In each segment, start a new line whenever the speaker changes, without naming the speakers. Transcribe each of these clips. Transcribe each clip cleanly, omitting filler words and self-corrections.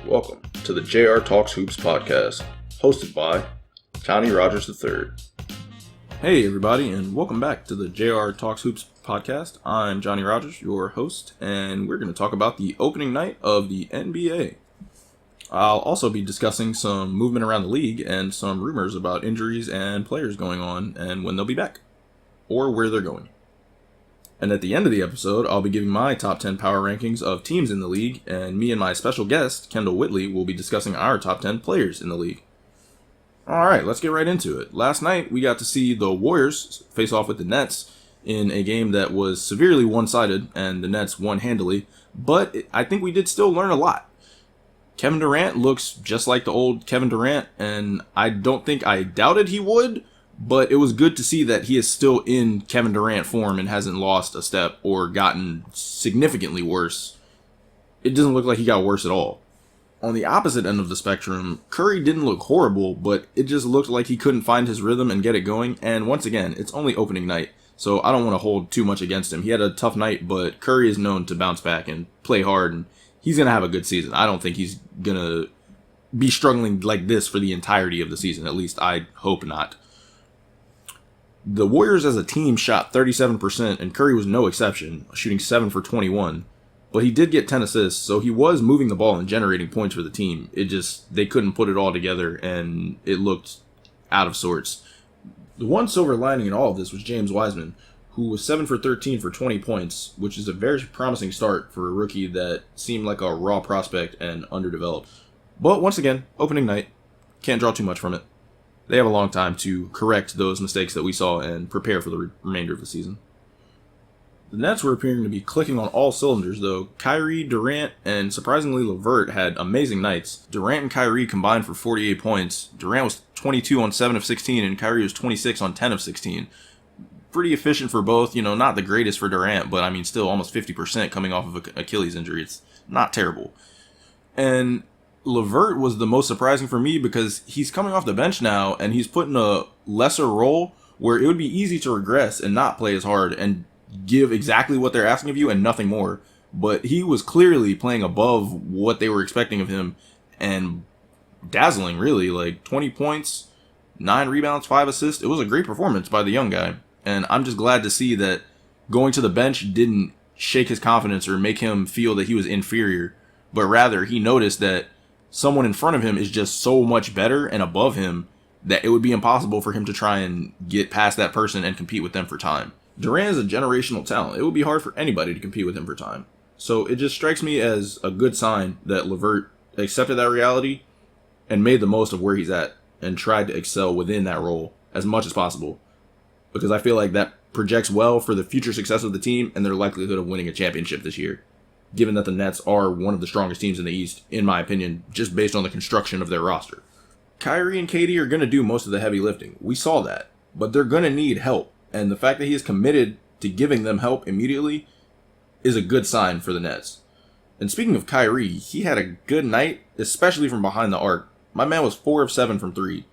Welcome to the JR Talks Hoops podcast, hosted by Johnny Rodgers III.
Hey everybody, and welcome back to the JR Talks Hoops podcast. I'm Johnny Rodgers, your host, and we're going to talk about the opening night of the NBA. I'll also be discussing some movement around the league and some rumors about injuries and players going on and when they'll be back, or where they're going. And at the end of the episode, I'll be giving my top 10 power rankings of teams in the league, and me and my special guest, Kendall Whitley, will be discussing our top 10 players in the league. Alright, let's get right into it. Last night, we got to see the Warriors face off with the Nets in a game that was severely one-sided, and the Nets won handily, but I think we did still learn a lot. Kevin Durant looks just like the old Kevin Durant, and I don't think I doubted he would, but it was good to see that he is still in Kevin Durant form and hasn't lost a step or gotten significantly worse. It doesn't look like he got worse at all. On the opposite end of the spectrum, Curry didn't look horrible, but it just looked like he couldn't find his rhythm and get it going. And once again, it's only opening night, so I don't want to hold too much against him. He had a tough night, but Curry is known to bounce back and play hard, and he's going to have a good season. I don't think he's going to be struggling like this for the entirety of the season. At least I hope not. The Warriors as a team shot 37%, and Curry was no exception, shooting 7 for 21. But he did get 10 assists, so he was moving the ball and generating points for the team. They couldn't put it all together, and it looked out of sorts. The one silver lining in all of this was James Wiseman, who was 7 for 13 for 20 points, which is a very promising start for a rookie that seemed like a raw prospect and underdeveloped. But once again, opening night, can't draw too much from it. They have a long time to correct those mistakes that we saw and prepare for the remainder of the season. The Nets were appearing to be clicking on all cylinders, though. Kyrie, Durant, and surprisingly LeVert had amazing nights. Durant and Kyrie combined for 48 points. Durant was 22 on 7 of 16, and Kyrie was 26 on 10 of 16. Pretty efficient for both. Not the greatest for Durant, but still almost 50% coming off of an Achilles injury. It's not terrible. And LeVert was the most surprising for me because he's coming off the bench now and he's put in a lesser role where it would be easy to regress and not play as hard and give exactly what they're asking of you and nothing more. But he was clearly playing above what they were expecting of him and dazzling, really. Like 20 points, 9 rebounds, 5 assists. It was a great performance by the young guy. And I'm just glad to see that going to the bench didn't shake his confidence or make him feel that he was inferior, but rather he noticed that someone in front of him is just so much better and above him that it would be impossible for him to try and get past that person and compete with them for time. Durant is a generational talent. It would be hard for anybody to compete with him for time. So it just strikes me as a good sign that LeVert accepted that reality and made the most of where he's at and tried to excel within that role as much as possible. Because I feel like that projects well for the future success of the team and their likelihood of winning a championship this year, given that the Nets are one of the strongest teams in the East, in my opinion, just based on the construction of their roster. Kyrie and KD are going to do most of the heavy lifting. We saw that. But they're going to need help. And the fact that he is committed to giving them help immediately is a good sign for the Nets. And speaking of Kyrie, he had a good night, especially from behind the arc. My man was 4 of 7 from 3,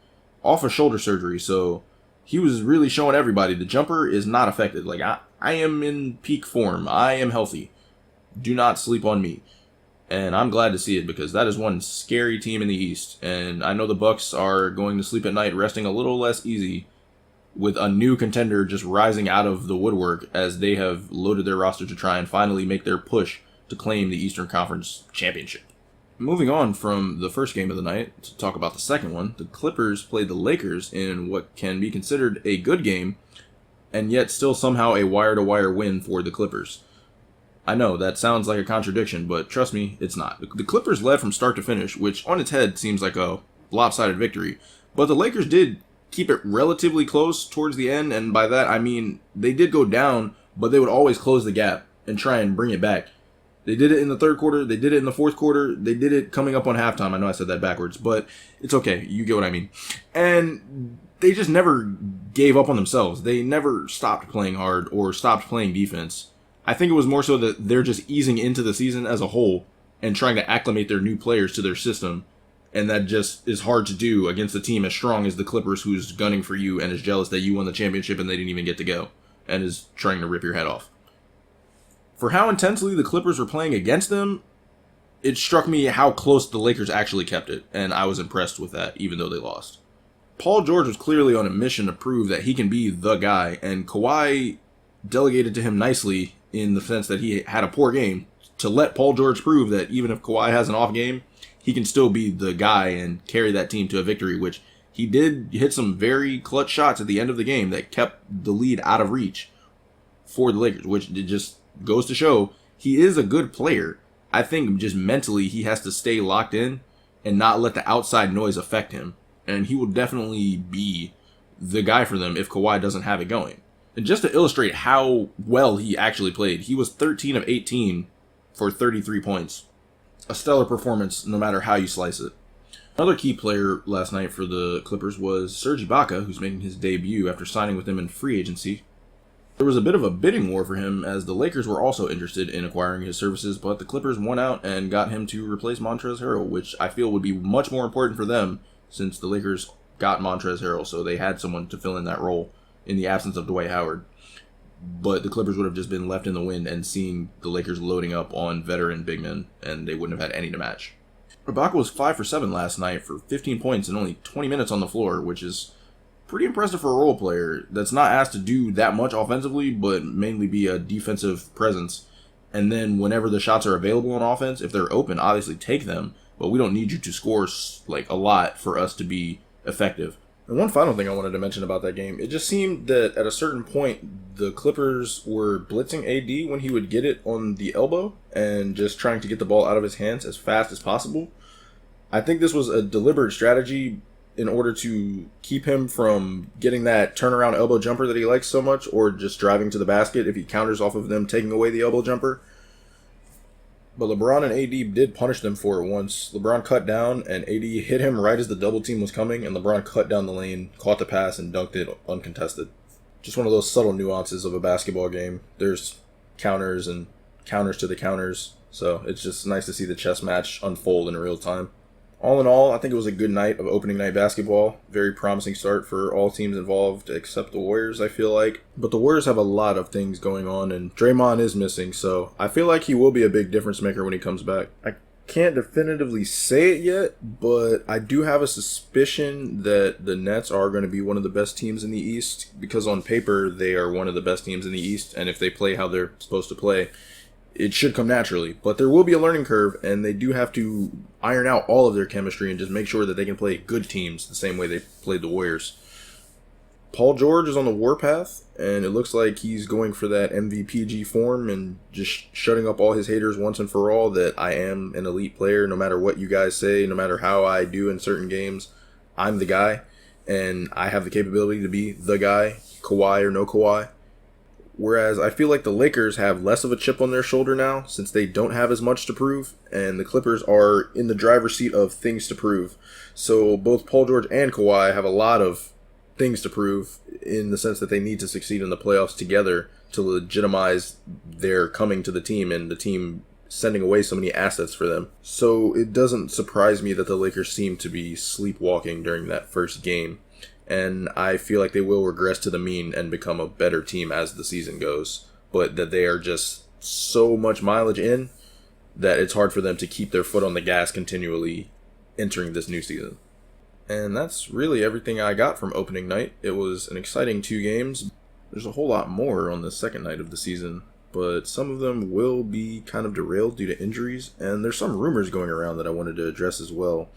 off of shoulder surgery, so he was really showing everybody the jumper is not affected. Like, I am in peak form. I am healthy. Do not sleep on me. And I'm glad to see it because that is one scary team in the East. And I know the Bucks are going to sleep at night resting a little less easy with a new contender just rising out of the woodwork as they have loaded their roster to try and finally make their push to claim the Eastern Conference Championship. Moving on from the first game of the night to talk about the second one, the Clippers played the Lakers in what can be considered a good game and yet still somehow a wire-to-wire win for the Clippers. I know, that sounds like a contradiction, but trust me, it's not. The Clippers led from start to finish, which on its head seems like a lopsided victory. But the Lakers did keep it relatively close towards the end, and by that I mean they did go down, but they would always close the gap and try and bring it back. They did it in the third quarter, they did it in the fourth quarter, they did it coming up on halftime. I know I said that backwards, but it's okay, you get what I mean. And they just never gave up on themselves. They never stopped playing hard or stopped playing defense. I think it was more so that they're just easing into the season as a whole and trying to acclimate their new players to their system. And that just is hard to do against a team as strong as the Clippers, who's gunning for you and is jealous that you won the championship and they didn't even get to go and is trying to rip your head off. For how intensely the Clippers were playing against them, it struck me how close the Lakers actually kept it, and I was impressed with that, even though they lost. Paul George was clearly on a mission to prove that he can be the guy, and Kawhi delegated to him nicely in the sense that he had a poor game to let Paul George prove that even if Kawhi has an off game, he can still be the guy and carry that team to a victory, which he did hit some very clutch shots at the end of the game that kept the lead out of reach for the Lakers, which it just goes to show he is a good player. I think just mentally he has to stay locked in and not let the outside noise affect him. And he will definitely be the guy for them if Kawhi doesn't have it going. And just to illustrate how well he actually played, he was 13 of 18 for 33 points. A stellar performance no matter how you slice it. Another key player last night for the Clippers was Serge Ibaka, who's making his debut after signing with them in free agency. There was a bit of a bidding war for him as the Lakers were also interested in acquiring his services, but the Clippers won out and got him to replace Montrezl Harrell, which I feel would be much more important for them since the Lakers got Montrezl Harrell, so they had someone to fill in that role in the absence of Dwight Howard. But the Clippers would have just been left in the wind and seeing the Lakers loading up on veteran big men, and they wouldn't have had any to match. Ibaka was 5 for 7 last night for 15 points and only 20 minutes on the floor, which is pretty impressive for a role player that's not asked to do that much offensively, but mainly be a defensive presence. And then whenever the shots are available on offense, if they're open, obviously take them, but we don't need you to score like a lot for us to be effective. And one final thing I wanted to mention about that game, it just seemed that at a certain point, the Clippers were blitzing AD when he would get it on the elbow and just trying to get the ball out of his hands as fast as possible. I think this was a deliberate strategy in order to keep him from getting that turnaround elbow jumper that he likes so much, or just driving to the basket if he counters off of them taking away the elbow jumper. But LeBron and AD did punish them for it once. LeBron cut down, and AD hit him right as the double team was coming, and LeBron cut down the lane, caught the pass, and dunked it uncontested. Just one of those subtle nuances of a basketball game. There's counters and counters to the counters, so it's just nice to see the chess match unfold in real time. All in all, I think it was a good night of opening night basketball. Very promising start for all teams involved, except the Warriors, I feel like. But the Warriors have a lot of things going on, and Draymond is missing, so I feel like he will be a big difference maker when he comes back. I can't definitively say it yet, but I do have a suspicion that the Nets are going to be one of the best teams in the East, because on paper, they are one of the best teams in the East, and if they play how they're supposed to play, it should come naturally. But there will be a learning curve, and they do have to iron out all of their chemistry and just make sure that they can play good teams the same way they played the Warriors. Paul George is on the warpath, and it looks like he's going for that MVPG form and just shutting up all his haters once and for all that I am an elite player no matter what you guys say, no matter how I do in certain games. I'm the guy, and I have the capability to be the guy, Kawhi or no Kawhi. Whereas I feel like the Lakers have less of a chip on their shoulder now since they don't have as much to prove, and the Clippers are in the driver's seat of things to prove. So both Paul George and Kawhi have a lot of things to prove in the sense that they need to succeed in the playoffs together to legitimize their coming to the team and the team sending away so many assets for them. So it doesn't surprise me that the Lakers seem to be sleepwalking during that first game. And I feel like they will regress to the mean and become a better team as the season goes. But that they are just so much mileage in that it's hard for them to keep their foot on the gas continually entering this new season. And that's really everything I got from opening night. It was an exciting 2 games. There's a whole lot more on the second night of the season, but some of them will be kind of derailed due to injuries. And there's some rumors going around that I wanted to address as well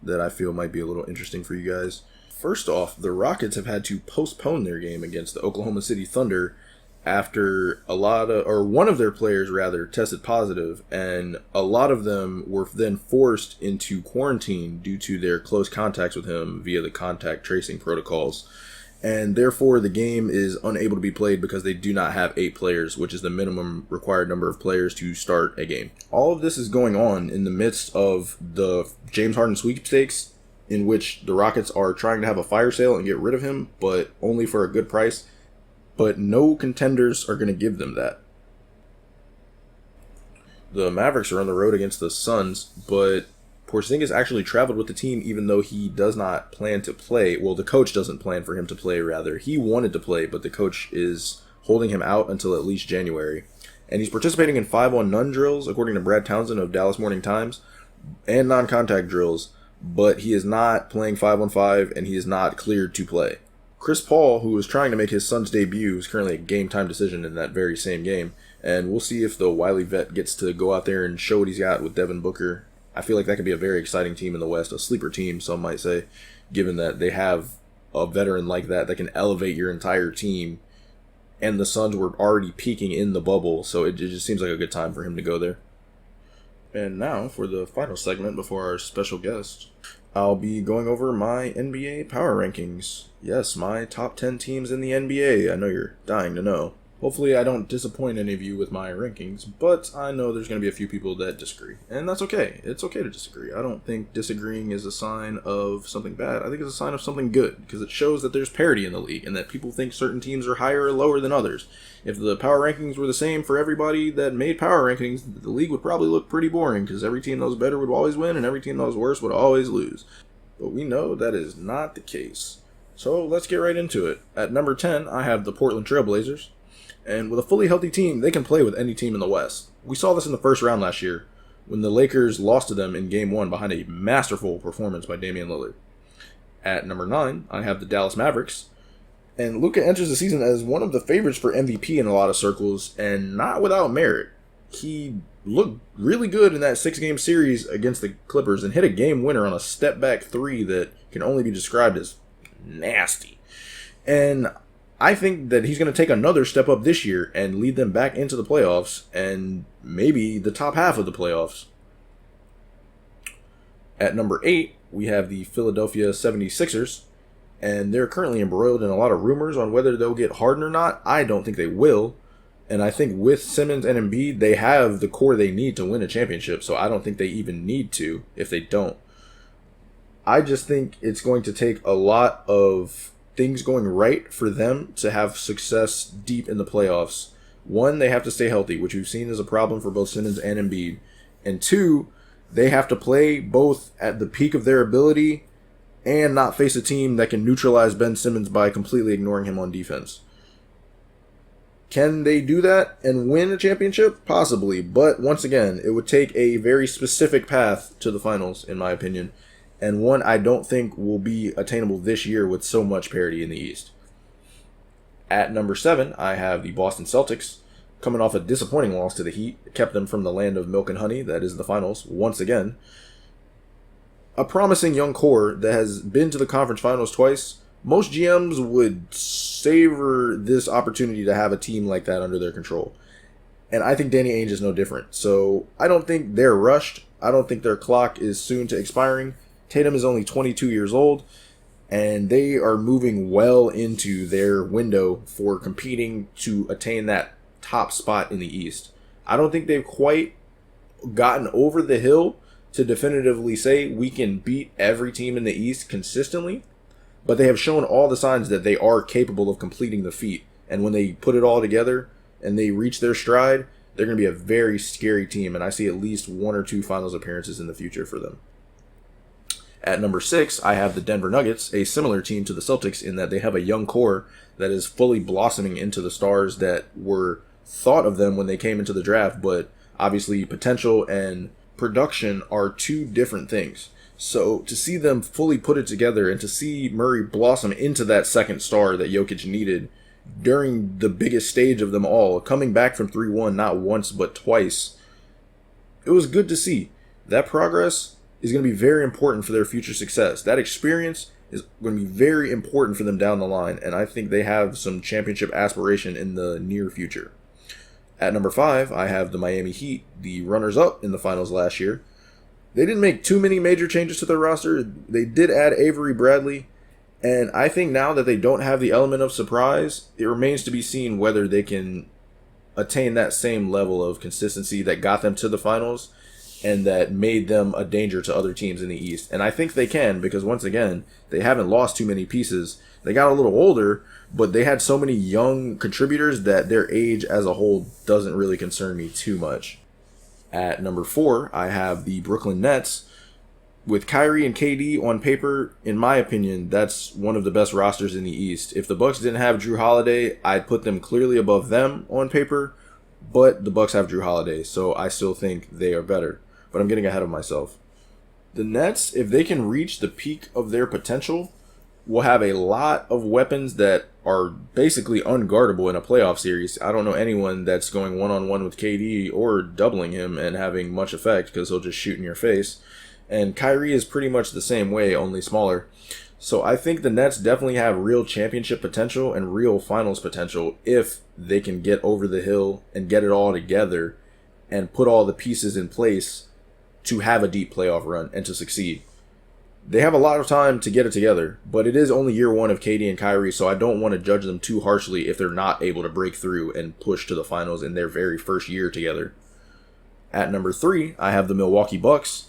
that I feel might be a little interesting for you guys. First off, the Rockets have had to postpone their game against the Oklahoma City Thunder after one of their players tested positive, and a lot of them were then forced into quarantine due to their close contacts with him via the contact tracing protocols. And therefore, the game is unable to be played because they do not have 8 players, which is the minimum required number of players to start a game. All of this is going on in the midst of the James Harden sweepstakes, in which the Rockets are trying to have a fire sale and get rid of him, but only for a good price. But no contenders are going to give them that. The Mavericks are on the road against the Suns, but Porzingis actually traveled with the team even though he does not plan to play. Well, the coach doesn't plan for him to play, rather. He wanted to play, but the coach is holding him out until at least January. And he's participating in 5-on-none drills, according to Brad Townsend of Dallas Morning Times, and non-contact drills, but he is not playing 5-on-5, and he is not cleared to play. Chris Paul, who is trying to make his son's debut, is currently a game-time decision in that very same game, and we'll see if the Wiley vet gets to go out there and show what he's got with Devin Booker. I feel like that could be a very exciting team in the West, a sleeper team, some might say, given that they have a veteran like that can elevate your entire team, and the Suns were already peaking in the bubble, so it just seems like a good time for him to go there. And now, for the final segment before our special guest, I'll be going over my NBA power rankings. Yes, my top 10 teams in the NBA. I know you're dying to know. Hopefully I don't disappoint any of you with my rankings, but I know there's going to be a few people that disagree. And that's okay. It's okay to disagree. I don't think disagreeing is a sign of something bad. I think it's a sign of something good, because it shows that there's parity in the league and that people think certain teams are higher or lower than others. If the power rankings were the same for everybody that made power rankings, the league would probably look pretty boring, because every team that was better would always win and every team that was worse would always lose. But we know that is not the case. So let's get right into it. At number 10, I have the Portland Trail Blazers. And with a fully healthy team, they can play with any team in the West. We saw this in the first round last year, when the Lakers lost to them in Game 1 behind a masterful performance by Damian Lillard. At number 9, I have the Dallas Mavericks. And Luka enters the season as one of the favorites for MVP in a lot of circles, and not without merit. He looked really good in that 6-game series against the Clippers and hit a game winner on a step-back 3 that can only be described as nasty. And I think that he's going to take another step up this year and lead them back into the playoffs and maybe the top half of the playoffs. At number 8, we have the Philadelphia 76ers, and they're currently embroiled in a lot of rumors on whether they'll get Harden or not. I don't think they will, and I think with Simmons and Embiid, they have the core they need to win a championship, so I don't think they even need to if they don't. I just think it's going to take a lot of things going right for them to have success deep in the playoffs. One, they have to stay healthy, which we've seen is a problem for both Simmons and Embiid. And 2, they have to play both at the peak of their ability and not face a team that can neutralize Ben Simmons by completely ignoring him on defense. Can they do that and win a championship? Possibly, but once again, it would take a very specific path to the finals, in my opinion, and one I don't think will be attainable this year with so much parity in the East. At number 7, I have the Boston Celtics, coming off a disappointing loss to the Heat. It kept them from the land of milk and honey, that is the finals, once again. A promising young core that has been to the conference finals twice. Most GMs would savor this opportunity to have a team like that under their control. And I think Danny Ainge is no different. So I don't think they're rushed. I don't think their clock is soon to expiring. Tatum is only 22 years old, and they are moving well into their window for competing to attain that top spot in the East. I don't think they've quite gotten over the hill to definitively say we can beat every team in the East consistently, but they have shown all the signs that they are capable of completing the feat. And when they put it all together and they reach their stride, they're going to be a very scary team, and I see at least 1 or 2 finals appearances in the future for them. At number 6, I have the Denver Nuggets, a similar team to the Celtics in that they have a young core that is fully blossoming into the stars that were thought of them when they came into the draft, but obviously potential and production are 2 different things. So to see them fully put it together and to see Murray blossom into that second star that Jokic needed during the biggest stage of them all, coming back from 3-1 not once but twice, it was good to see. That progress is going to be very important for their future success. That experience is going to be very important for them down the line, and I think they have some championship aspiration in the near future. At number 5, I have the Miami Heat, the runners-up in the finals last year. They didn't make too many major changes to their roster. They did add Avery Bradley, and I think now that they don't have the element of surprise, it remains to be seen whether they can attain that same level of consistency that got them to the finals and that made them a danger to other teams in the East. And I think they can, because once again, they haven't lost too many pieces. They got a little older, but they had so many young contributors that their age as a whole doesn't really concern me too much. At number 4, I have the Brooklyn Nets. With Kyrie and KD on paper, in my opinion, that's one of the best rosters in the East. If the Bucks didn't have Drew Holiday, I'd put them clearly above them on paper. but the Bucks have Drew Holiday, so I still think they are better. But I'm getting ahead of myself. The Nets, if they can reach the peak of their potential, will have a lot of weapons that are basically unguardable in a playoff series. I don't know anyone that's going one-on-one with KD or doubling him and having much effect because he'll just shoot in your face. And Kyrie is pretty much the same way, only smaller. So I think the Nets definitely have real championship potential and real finals potential if they can get over the hill and get it all together and put all the pieces in place to have a deep playoff run and to succeed. They have a lot of time to get it together, but it is only year one of KD and Kyrie, so I don't want to judge them too harshly if they're not able to break through and push to the finals in their very first year together. At number 3, I have the Milwaukee Bucks.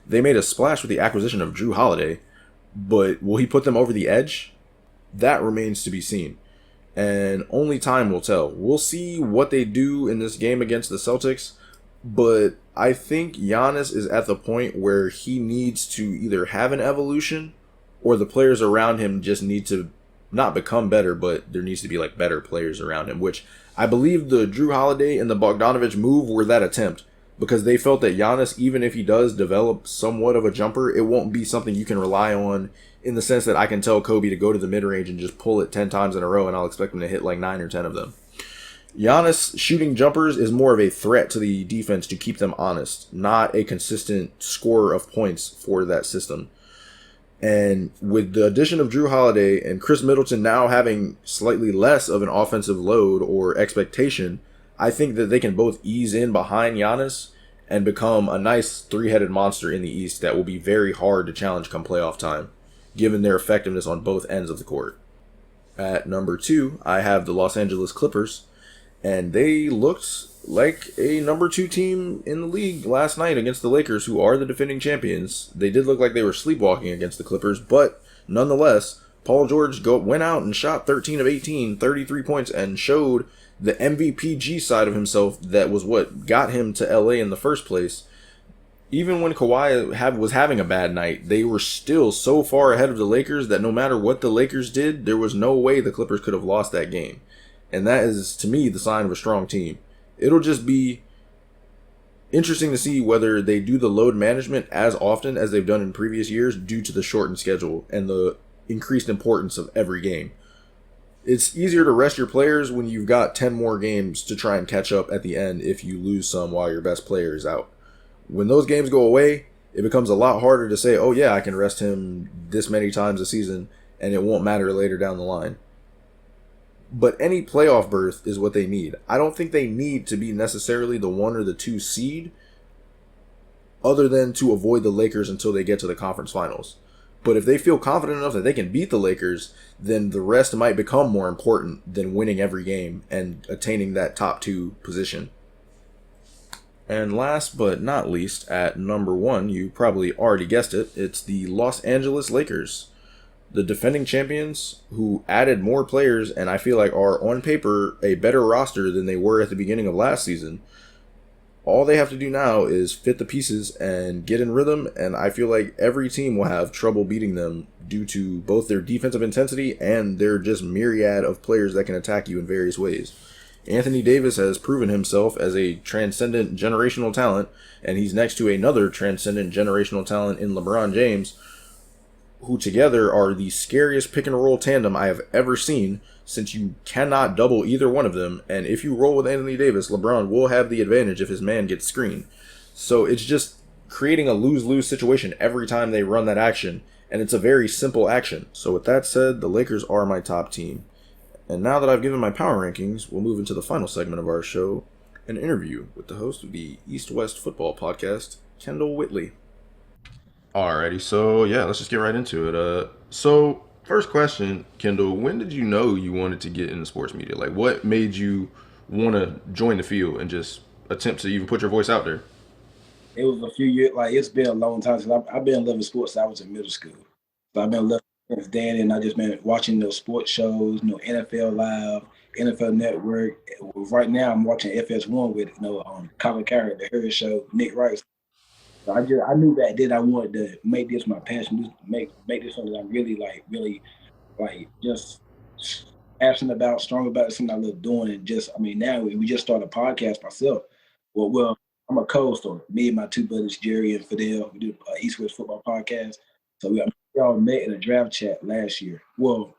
They made a splash with the acquisition of Drew Holiday, but will he put them over the edge? That remains to be seen, and only time will tell. We'll see what they do in this game against the Celtics, but I think Giannis is at the point where he needs to either have an evolution or the players around him just need to not become better, but there needs to be like better players around him, which I believe the Drew Holiday and the Bogdanovich move were that attempt because they felt that Giannis, even if he does develop somewhat of a jumper, it won't be something you can rely on in the sense that I can tell Kobe to go to the mid-range and just pull it 10 times in a row and I'll expect him to hit like 9 or 10 of them. Giannis shooting jumpers is more of a threat to the defense to keep them honest, not a consistent scorer of points for that system. And with the addition of Drew Holiday and Chris Middleton now having slightly less of an offensive load or expectation, I think that they can both ease in behind Giannis and become a nice three-headed monster in the East that will be very hard to challenge come playoff time, given their effectiveness on both ends of the court. At number 2, I have the Los Angeles Clippers. And they looked like a number 2 team in the league last night against the Lakers, who are the defending champions. They did look like they were sleepwalking against the Clippers, but nonetheless, Paul George went out and shot 13 of 18, 33 points, and showed the MVPG side of himself that was what got him to LA in the first place. Even when Kawhi was having a bad night, they were still so far ahead of the Lakers that no matter what the Lakers did, there was no way the Clippers could have lost that game. And that is, to me, the sign of a strong team. It'll just be interesting to see whether they do the load management as often as they've done in previous years due to the shortened schedule and the increased importance of every game. It's easier to rest your players when you've got 10 more games to try and catch up at the end if you lose some while your best player is out. When those games go away, it becomes a lot harder to say, oh yeah, I can rest him this many times a season and it won't matter later down the line. But any playoff berth is what they need. I don't think they need to be necessarily the 1 or the 2 seed other than to avoid the Lakers until they get to the conference finals. But if they feel confident enough that they can beat the Lakers, then the rest might become more important than winning every game and attaining that top 2 position. And last but not least, at number 1, you probably already guessed it, it's the Los Angeles Lakers. The defending champions who added more players and I feel like are on paper a better roster than they were at the beginning of last season. All they have to do now is fit the pieces and get in rhythm, and I feel like every team will have trouble beating them due to both their defensive intensity and their just myriad of players that can attack you in various ways. Anthony Davis has proven himself as a transcendent generational talent, and he's next to another transcendent generational talent in LeBron James, who together are the scariest pick and roll tandem I have ever seen, since you cannot double either one of them, and if you roll with Anthony Davis, LeBron will have the advantage if his man gets screened. So it's just creating a lose-lose situation every time they run that action, and it's a very simple action. So with that said, the Lakers are my top team. And now that I've given my power rankings, we'll move into the final segment of our show, an interview with the host of the East-West Football Podcast, Kendall Whitley. Alrighty, so yeah, let's just get right into it. So first question, Kendall, when did you know you wanted to get into sports media? Like, what made you want to join the field and just attempt to even put your voice out there?
It was a few years, like it's been a long time since I've been loving sports since I was in middle school. So I've been loving since then, and I just been watching those sports shows, NFL Live, NFL Network. Right now, I'm watching FS1 with Colin Cowherd, the Harris Show, Nick Rice. So I knew back then I wanted to make this my passion, just make this something I'm really like just passionate about, strong about. It's something I love doing. And just, I mean, now we just started a podcast myself. Well, I'm a co-host on it. Me and my two buddies, Jerry and Fidel, we do East West Football Podcast. So we all met in a draft chat last year. Well,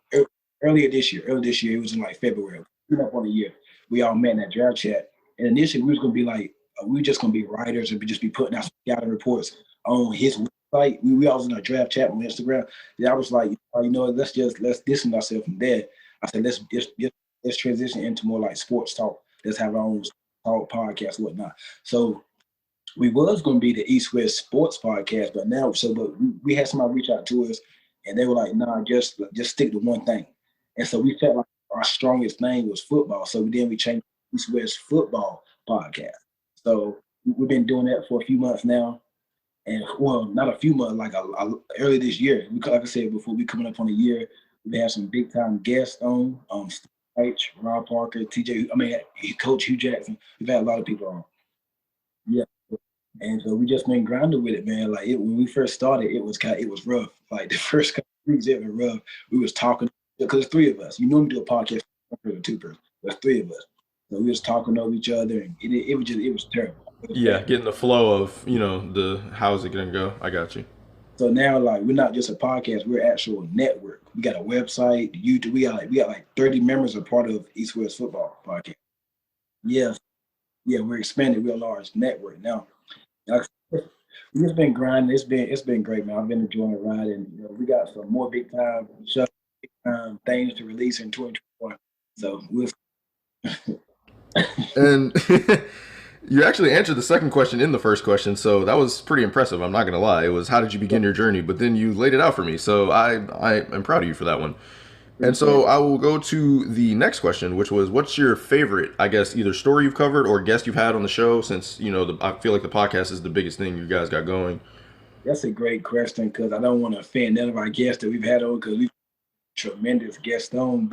earlier this year. It was in like February. Up on a year. We all met in that draft chat. And initially, we was gonna be like, we were just gonna be writers and we just be putting out scouting reports on his website. We all was in a draft chat on Instagram. And I was like, let's distance ourselves from there. I said, let's transition into more like sports talk. Let's have our own talk podcast, whatnot. So we was going to be the East West Sports Podcast, but we had somebody reach out to us, and they were like, "Nah, just stick to one thing." And so we felt like our strongest thing was football, so we changed to East West Football Podcast. So we've been doing that for a few months now, and well, not a few months, like early this year. Like I said before, we coming up on a year. We have some big time guests on, H, Rob Parker, TJ. I mean, Coach Hugh Jackson. We've had a lot of people on. Yeah. And so we just been grinding with it, man. Like when we first started, it was rough. Like the first couple of weeks, it was rough. We was talking because there's three of us. You normally do a podcast with two person. There's three of us. So we was talking over each other, and it was terrible.
Yeah, getting the flow of the how's it gonna go. I got you.
So now, like, we're not just a podcast; we're an actual network. We got a website, YouTube. We got like 30 members are part of East West Football Podcast. Yeah, yeah, we're expanding. We're a large network now. Like, we've just been grinding. It's been great, man. I've been enjoying the ride, and we got some more big time stuff, things to release in 2021. So we'll.
And you actually answered the second question in the first question, so that was pretty impressive. I'm not gonna lie. It was how did you begin your journey, but then you laid it out for me, so I am proud of you for that one. And so I will go to the next question, which was, what's your favorite, I guess, either story you've covered or guest you've had on the show? Since I feel like the podcast is the biggest thing you guys got going.
That's a great question because I don't want to offend none of our guests that we've had on because we've tremendous guests on.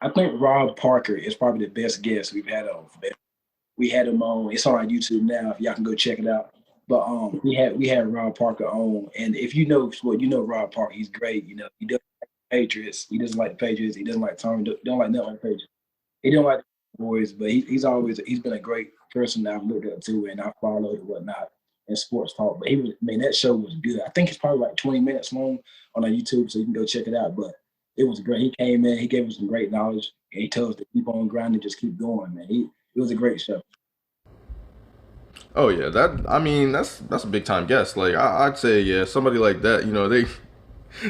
I think Rob Parker is probably the best guest we've had on. We had him on. It's on our YouTube now. If y'all can go check it out. But we had Rob Parker on, and if you know Rob Parker, he's great. He doesn't like the Patriots. He doesn't like the Patriots. He doesn't like Tommy. Don't like nothing like the Patriots. He don't like the boys, but he's been a great person that I've looked up to and I followed and whatnot in sports talk. But that show was good. I think it's probably like 20 minutes long on our YouTube, so you can go check it out. But it was great. He came in, he gave us some great knowledge, and he told us to keep on grinding, just keep going, man. It was a great show.
Oh yeah, that's a big time guest. Like I'd say, yeah, somebody like that,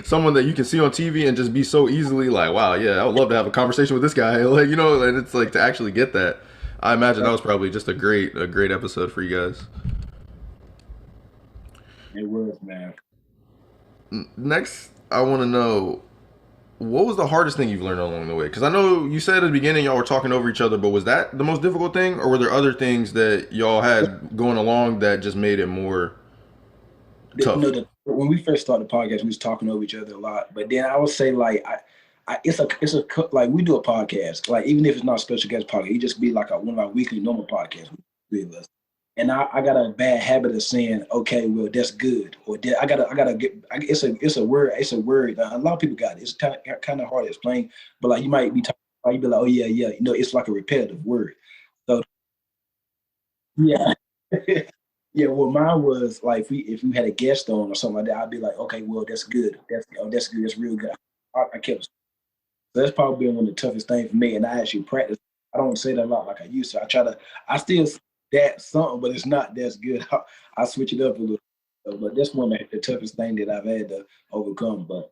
someone that you can see on TV and just be so easily like, wow, yeah, I would love to have a conversation with this guy. Like, and it's like to actually get that. I imagine that was probably just a great episode for you guys.
It was, man.
Next, I want to know, what was the hardest thing you've learned along the way? Because I know you said at the beginning y'all were talking over each other, but was that the most difficult thing, or were there other things that y'all had going along that just made it more tough?
When we first started the podcast, we was talking over each other a lot. But then I would say like it's a like we do a podcast, like even if it's not a special guest podcast, it just be like one of our weekly normal podcasts, three of us. And I got a bad habit of saying, okay, well that's good, or I gotta get. It's a word. It's a word. A lot of people got it. It's kind of hard to explain, but like you might be talking, you be like, oh yeah, it's like a repetitive word. So yeah. Yeah, well, mine was like if we had a guest on or something like that, I'd be like, okay, well, that's good. That's good. That's real good. I kept. So that's probably been one of the toughest things for me, and I actually practice. I don't say that a lot like I used to. I still say that something, but it's not that's good. I switch it up a little. But that's one of the toughest thing that I've had to overcome. But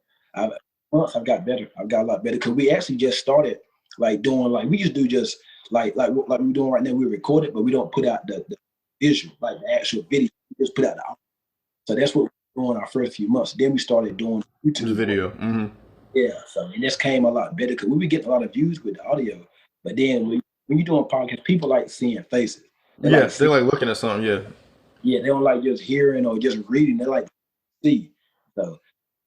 once I've got better, I've got a lot better because we actually just started like doing like we used to do just like we're doing right now. We record it, but we don't put out the visual, like the actual video. We just put out the audio. So that's what we're doing our first few months. Then we started doing YouTube
the video. Mm-hmm.
Yeah, so and this came a lot better because we were getting a lot of views with the audio. But then when you're doing podcasts, people like seeing faces.
They like looking at something. Yeah.
Yeah, they don't like just hearing or just reading. They like to see. So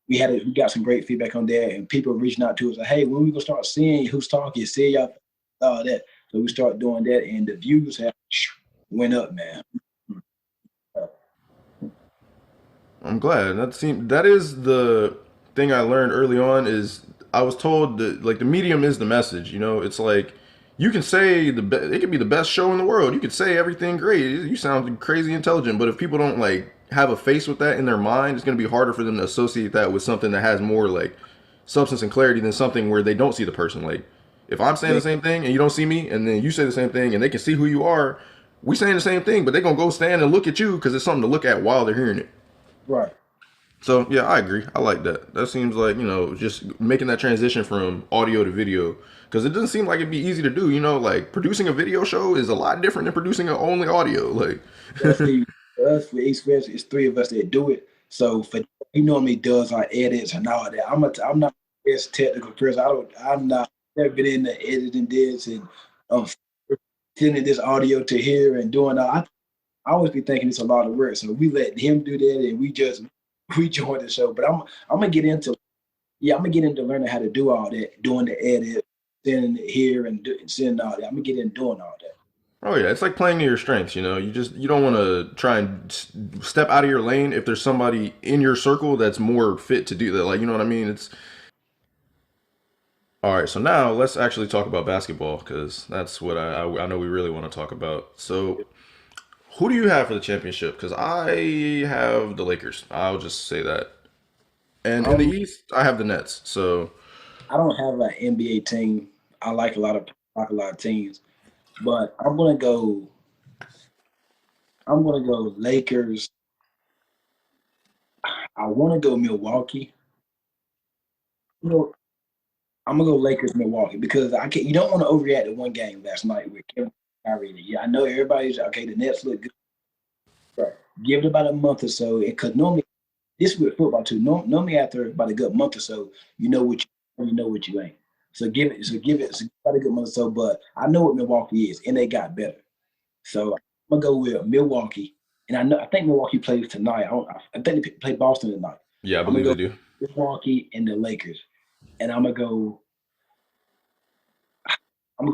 we got some great feedback on that, and people reaching out to us like, hey, when we gonna start seeing who's talking, see y'all, all that. So we start doing that, and the views have went up, man.
I'm glad. That is the thing I learned early on is I was told that like the medium is the message. It's like you can say it could be the best show in the world. You could say everything great. You sound crazy intelligent, but if people don't like have a face with that in their mind, it's going to be harder for them to associate that with something that has more like substance and clarity than something where they don't see the person. Like if I'm saying the same thing and you don't see me, and then you say the same thing and they can see who you are, we saying the same thing, but they're gonna go stand and look at you because it's something to look at while they're hearing it.
Right.
So yeah, I agree. I like that. That seems like just making that transition from audio to video because it doesn't seem like it'd be easy to do. Like producing a video show is a lot different than producing a only audio. Like,
That's the us for East West. It's three of us that do it. So for he normally does our edits and all that. I'm not the best technical person. I'm not never been in the editing this and um, sending this audio to here and doing all. I always be thinking it's a lot of work. So we let him do that and we join the show. But I'm gonna get into learning how to do all that, doing the edit, sending it here and sending all that. I'm gonna get in doing all that.
oh yeah, it's like playing to your strengths. You don't want to try and step out of your lane if there's somebody in your circle that's more fit to do that. Like, you know what I mean? It's all right. So now let's actually talk about basketball because that's what I know we really want to talk about. So who do you have for the championship? Because I have the Lakers. I'll just say that. And in the
Um,
East, I have the Nets. So,
I don't have an NBA team. I like a lot of teams, but I'm gonna go Lakers. I want to go Milwaukee. You know, I'm gonna go Lakers Milwaukee because I can. You don't want to overreact to one game last night with Kevin Kyrie. Yeah, I know everybody's okay. The Nets look good. Right. Give it about a month or so, because normally this is with football too. Normally after about a good month or so, you know what you ain't. So about a good month or so. But I know what Milwaukee is, and they got better. So I'm gonna go with Milwaukee, and I think Milwaukee plays tonight. I think they play Boston tonight.
yeah, I
I'm gonna
believe
go
they do.
Milwaukee and the Lakers, and I'm gonna go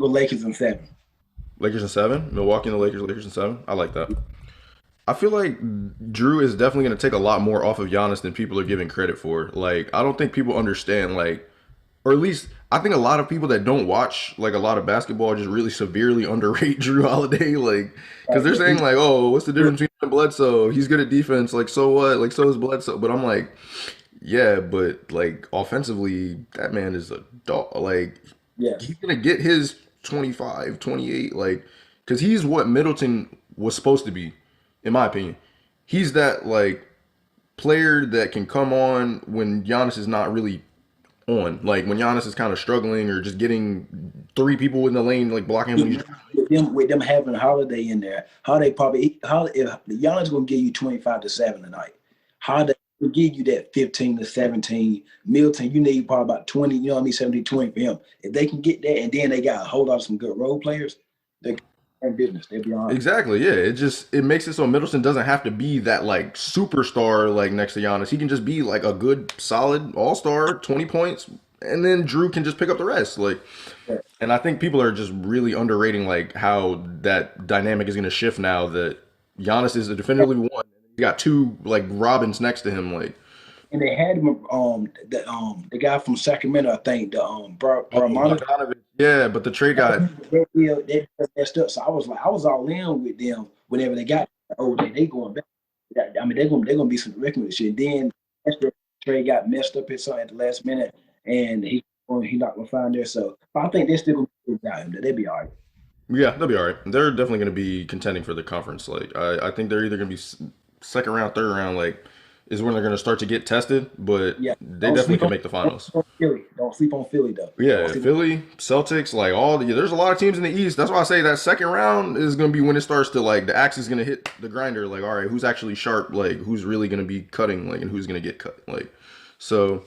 Lakers in seven.
Lakers in seven. Milwaukee and the Lakers in seven. I like that. I feel like Drew is definitely going to take a lot more off of Giannis than people are giving credit for. Like, I don't think people understand, like, or at least I think a lot of people that don't watch like a lot of basketball just really severely underrate Drew Holiday. Like, because they're
Yeah,
saying like, oh, what's the difference between him and Bledsoe? He's good at defense. Like, so what? Like, so is Bledsoe. But I'm like, yeah, but like offensively, that man is a dog. Like, he's
yes,
gonna get his 25, 28. Like, because he's what Middleton was supposed to be, in my opinion. He's that like player that can come on when Giannis is not really on. Like when Giannis is kind of struggling or just getting three people in the lane, like blocking him when he's
with them having Holiday in there, Holiday if Giannis gonna give you 25 to 7 tonight. Holiday will give you that 15 to 17. Milton, you need probably about 20. You know what I mean, 70, 20 for him. If they can get that, and then they got a whole lot of some good role players, they're in business. They'll be all right.
exactly, yeah. It makes it so Middleton doesn't have to be that like superstar like next to Giannis. He can just be like a good solid all star, 20 points, and then Drew can just pick up the rest. Like
Yeah.
and I think people are just really underrating like how that dynamic is gonna shift now that Giannis is definitively one. You got two like Robins next to him, like
And they had him, the guy from Sacramento, I think, the
oh
Bramonic.
Bogdanovich. Yeah, but the trade got
They messed up. So I was all in with them whenever they got they going back. I mean, they're gonna be some wrecking with shit. Then after trade got messed up at the last minute, and he not gonna find there. So but I think they're still gonna be without him. They'll be all right.
yeah, they'll be all right. They're definitely going to be contending for the conference. Like, I think they're either going to be second round, third round. Like, is when they're going to start to get tested. But
Yeah.
they
Don't
definitely
sleep
can
on
make the
don't
finals.
sleep on Philly. Don't sleep on Philly though. Don't
Yeah,
sleep
Philly, Celtics, like there's a lot of teams in the East. That's why I say that second round is going to be when it starts to like the axe is going to hit the grinder. Like, all right, who's actually sharp? Like, who's really going to be cutting? Like, and who's going to get cut? Like, so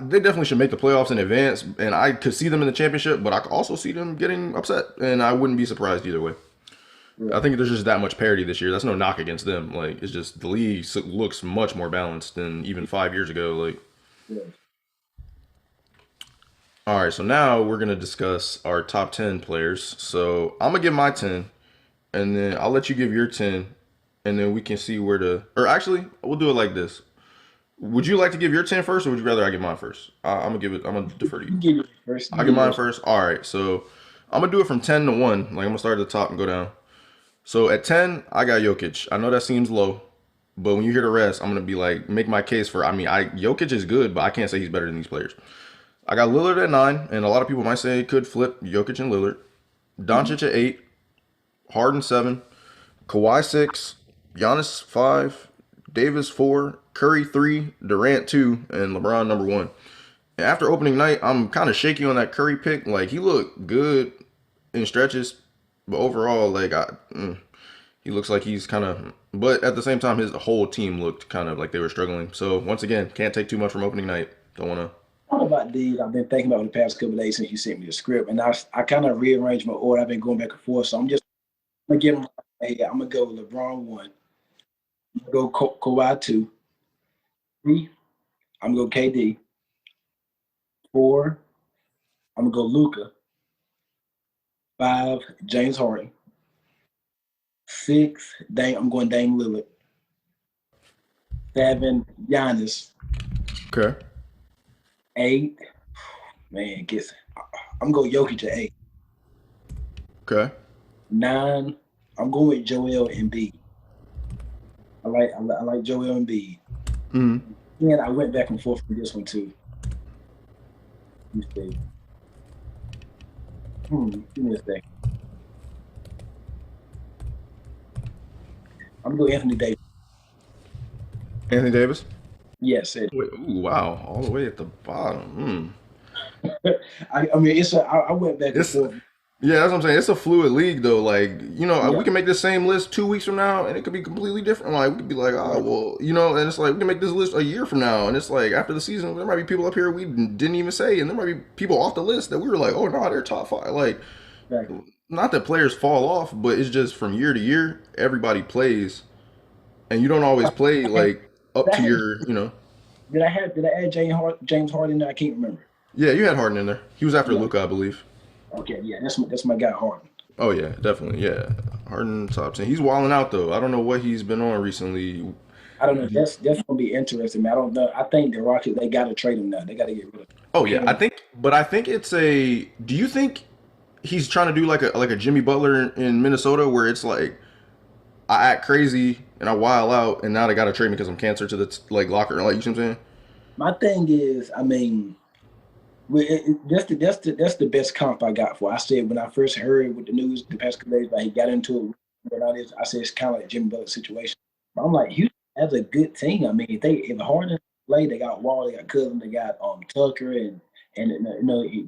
they definitely should make the playoffs in advance, and I could see them in the championship, but I could also see them getting upset, and I wouldn't be surprised either way. I think there's just that much parity this year. That's no knock against them. Like it's just the league looks much more balanced than even 5 years ago. Like,
on.
all right, so now we're gonna discuss our top 10 players. So I'm gonna give my 10, and then I'll let you give your 10, and then we can see where to. Or actually, we'll do it like this. Would you like to give your 10 first, or would you rather I give mine first? I'm gonna give it. I'm gonna defer to you.
You give it first. You
I'll give
give
mine
yours.
first. All right, so I'm gonna do it from 10 to 1. Like I'm gonna start at the top and go down. So at 10, I got Jokic. I know that seems low, but when you hear the rest, I'm gonna be like, make my case for. I mean, I Jokic is good, but I can't say he's better than these players. I got Lillard at 9, and a lot of people might say it could flip Jokic and Lillard.
Mhm.
Doncic at 8, Harden 7, Kawhi 6, Giannis 5, Davis 4, Curry 3, Durant 2, and LeBron number 1. And after opening night, I'm kind of shaky on that Curry pick. Like he looked good in stretches, but overall, he looks like he's kind of. But at the same time, his whole team looked kind of like they were struggling. So once again, can't take too much from opening night. Don't want to.
Thought about these. I've been thinking about the past couple of days since you sent me the script, and I kind of rearranged my order. I've been going back and forth, so I'm just gonna give them. Hey, I'm gonna go LeBron 1. I'm gonna go Kawhi 2. 3. I'm gonna go KD. 4. I'm gonna go Luca. 5. James Harden. 6. I'm going Dame Lillard. 7. Giannis.
Okay.
8. Man, guess I'm going Jokic at 8.
Okay.
9. I'm going with Joel Embiid. I like Joel Embiid.
Hmm.
And I went back and forth with this one too. Let me see. Give me a second. I'm gonna go Anthony Davis.
Anthony Davis.
Yes, it.
Wait, ooh, wow, all the way at the bottom.
I mean, I went back and
It's
forth.
Yeah, that's what I'm saying. It's a fluid league, though. Like, we
Yeah,
can make the same list 2 weeks from now, and it could be completely different. Like, we could be like, oh,
right.
well, and it's like we can make this list a year from now, and it's like after the season, there might be people up here we didn't even say, and there might be people off the list that we were like, oh no, they're top 5. Like,
Exactly.
not that players fall off, but it's just from year to year, everybody plays, and you don't always play
Did
like up
I
to
have
your.
did I add James Harden? I can't remember.
Yeah, you had Harden in there. He was after
Yeah.
Luka, I believe.
Okay. Yeah. That's my guy Harden.
Oh yeah, definitely. Yeah, Harden top 10. He's wilding out though. I don't know what he's been on recently.
I don't know. That's gonna be interesting. Man. I don't know. I think the Rockets they got to trade him now. They got to get rid of him.
Oh yeah,
Okay.
I think it's a. Do you think he's trying to do like a Jimmy Butler in Minnesota, where it's like I act crazy and I wild out, and now they got to trade me because I'm cancer to the like locker? Like you see what I'm saying?
My thing is, I mean, that's the best comp I got for. I said when I first heard with the news the past couple days, like he got into it with all this, I said it's kind of like Jimmy Butler situation. But I'm like, Houston has a good team. I mean, if Harden play, they got Wall, they got Cousins, they got Tucker and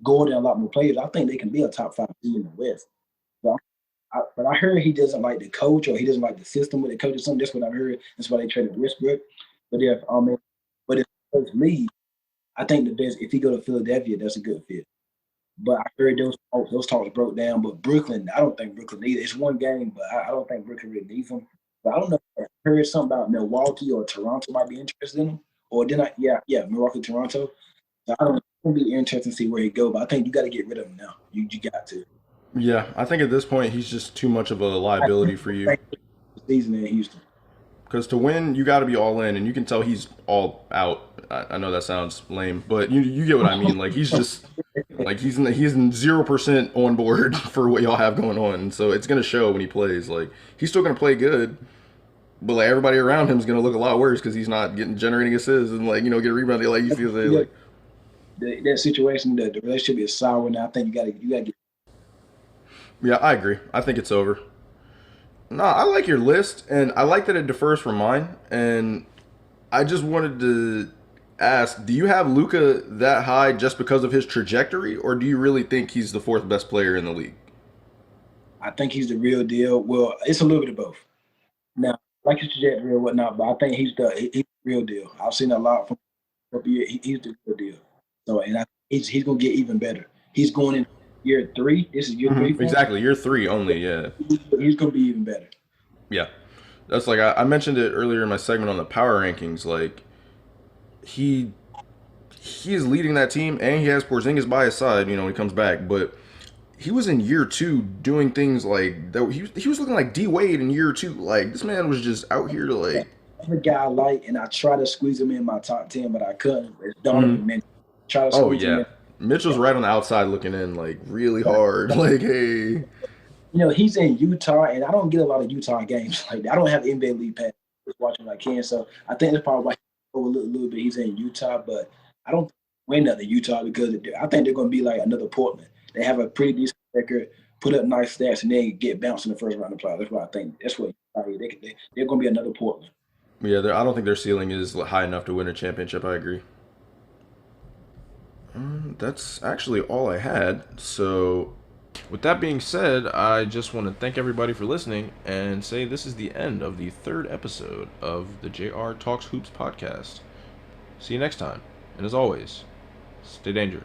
Gordon, a lot more players. I think they can be a top 5 team in the West. So, but I heard he doesn't like the coach or he doesn't like the system with the coach or something. That's what I heard. That's why they traded Westbrook. But if leave, I think the best if he go to Philadelphia, that's a good fit. But I heard those talks broke down. But Brooklyn, I don't think Brooklyn needs it. It's one game, but I don't think Brooklyn really needs him. But I don't know. I heard something about Milwaukee or Toronto might be interested in him. Or then Milwaukee, Toronto. So I don't know. It's gonna be interesting to see where he go. But I think you got to get rid of him now. You got to.
Yeah, I think at this point he's just too much of a liability for you.
Season in Houston.
Because to win, you got to be all in, and you can tell he's all out. I know that sounds lame, but you get what I mean. Like he's just like he's 0% on board for what y'all have going on, and so it's gonna show when he plays. Like he's still gonna play good, but like everybody around him is gonna look a lot worse because he's not getting generating assists and get rebounded like you see say
Yeah,
like.
that situation, the relationship is sour now. I think you gotta get.
Yeah, I agree. I think it's over. No, I like your list, and I like that it differs from mine. And I just wanted to ask: do you have Luca that high just because of his trajectory, or do you really think he's the 4th best player in the league?
I think he's the real deal. Well, it's a little bit of both. Now, like his trajectory or whatnot, but I think he's the real deal. I've seen a lot from he's the real deal. So, and he's gonna get even better. He's going in year 3. This is year 3 for him.
Exactly, you're 3 only. Yeah,
He's gonna be even better.
yeah. That's like I mentioned it earlier in my segment on the power rankings. Like he he is leading that team, and he has Porzingis by his side. When he comes back, but he was in year 2 doing things like that. He was looking like D Wade in year 2. Like this man was just out here to like.
Other guy I like, and I try to squeeze him in my top 10, but I couldn't. It's
Mhm.
Donovan Mitchell. Try to
Oh
squeeze him
yeah,
in.
Mitchell's right on the outside looking in, like really hard. Like, hey,
He's in Utah, and I don't get a lot of Utah games. Like I don't have NBA League Pass. Just watching like I can, so I think that's probably why he overlooked a little bit. He's in Utah, but I don't win nothing Utah because I think they're going to be like another Portland. They have a pretty decent record, put up nice stats, and then get bounced in the first round of play. That's what I think. That's what they're going to be another Portland.
yeah, I don't think their ceiling is high enough to win a championship. I agree. That's actually all I had. So, with that being said, I just want to thank everybody for listening and say this is the end of the third episode of the JR Talks Hoops podcast. See you next time. And as always, stay dangerous.